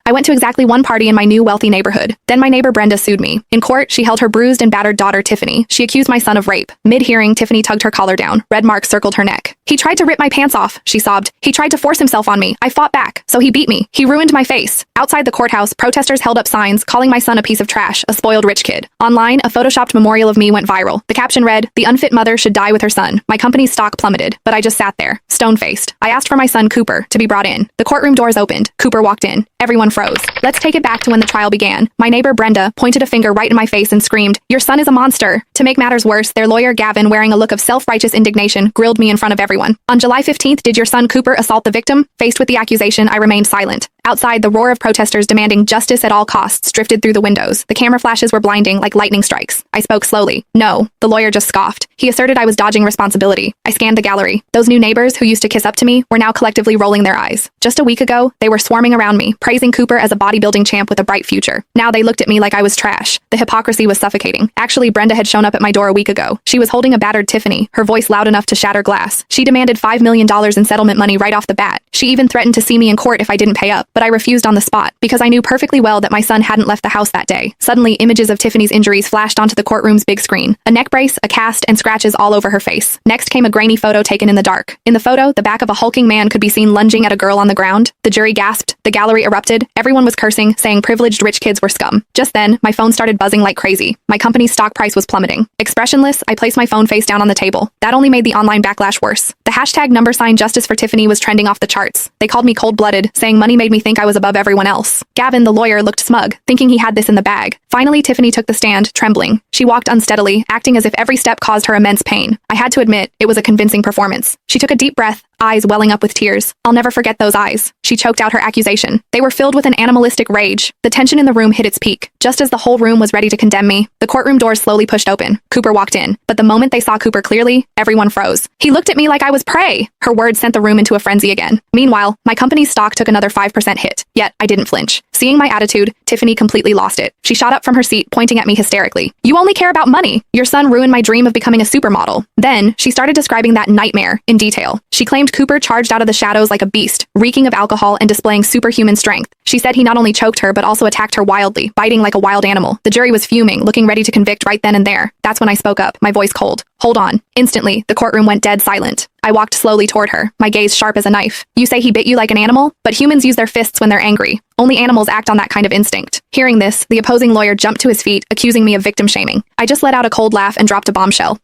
I went to exactly one party in my new wealthy neighborhood. Then my neighbor Brenda sued me. In court, she held her bruised and battered daughter Tiffany. She accused my son of rape. Mid-hearing, Tiffany tugged her collar down. Red marks circled her neck. "He tried to rip my pants off," she sobbed. "He tried to force himself on me. I fought back, so he beat me. He ruined my face." Outside the courthouse, protesters held up signs calling my son a piece of trash, a spoiled rich kid. Online, a photoshopped memorial of me went viral. The caption read, "The unfit mother should die with her son." My company's stock plummeted, but I just sat there, stone-faced. I asked for my son Cooper to be brought in. The courtroom doors opened. Cooper walked in. Everyone froze. Let's take it back to when the trial began. My neighbor Brenda pointed a finger right in my face and screamed, "Your son is a monster." To make matters worse, their lawyer Gavin, wearing a look of self-righteous indignation, grilled me in front of everyone. "On July 15th, did your son Cooper assault the victim?" Faced with the accusation, I remained silent. Outside, the roar of protesters demanding justice at all costs drifted through the windows. The camera flashes were blinding like lightning strikes. I spoke slowly. "No." The lawyer just scoffed. He asserted I was dodging responsibility. I scanned the gallery. Those new neighbors who used to kiss up to me were now collectively rolling their eyes. Just a week ago, they were swarming around me, praising Cooper as a bodybuilding champ with a bright future. Now they looked at me like I was trash. The hypocrisy was suffocating. Actually, Brenda had shown up at my door a week ago. She was holding a battered Tiffany, her voice loud enough to shatter glass. She demanded $5 million in settlement money right off the bat. She even threatened to see me in court if I didn't pay up, but I refused on the spot because I knew perfectly well that my son hadn't left the house that day. Suddenly, images of Tiffany's injuries flashed onto the courtroom's big screen. A neck brace, a cast, and scratches all over her face. Next came a grainy photo taken in the dark. In the photo, the back of a hulking man could be seen lunging at a girl on the ground. The jury gasped. The gallery erupted. Everyone was cursing, saying privileged rich kids were scum. Just then, my phone started buzzing like crazy. My company's stock price was plummeting. Expressionless, I placed my phone face down on the table. That only made the online backlash worse. The hashtag #Justice for Tiffany was trending off the charts. They called me cold-blooded, saying money made me think I was above everyone else. Gavin, the lawyer, looked smug, thinking he had this in the bag. Finally, Tiffany took the stand, trembling. She walked unsteadily, acting as if every step caused her immense pain. I had to admit, it was a convincing performance. She took a deep breath, eyes welling up with tears. I'll never forget those eyes. She choked out her accusation. They were filled with an animalistic rage. The tension in the room hit its peak. Just as the whole room was ready to condemn me, the courtroom doors slowly pushed open. Cooper walked in. But the moment they saw Cooper clearly, everyone froze. He looked at me like I was prey. Her words sent the room into a frenzy again. Meanwhile, my company's stock took another 5% hit. Yet, I didn't flinch. Seeing my attitude, Tiffany completely lost it. She shot up from her seat, pointing at me hysterically. "You only care about money. Your son ruined my dream of becoming a supermodel." Then, she started describing that nightmare in detail. She claimed Cooper charged out of the shadows like a beast, reeking of alcohol and displaying superhuman strength. She said he not only choked her but also attacked her wildly, biting like a wild animal. The jury was fuming, looking ready to convict right then and there. That's when I spoke up, my voice cold. "Hold on." Instantly, the courtroom went dead silent. I walked slowly toward her, my gaze sharp as a knife. "You say he bit you like an animal? But humans use their fists when they're angry. Only animals act on that kind of instinct." Hearing this, the opposing lawyer jumped to his feet, accusing me of victim shaming. I just let out a cold laugh and dropped a bombshell.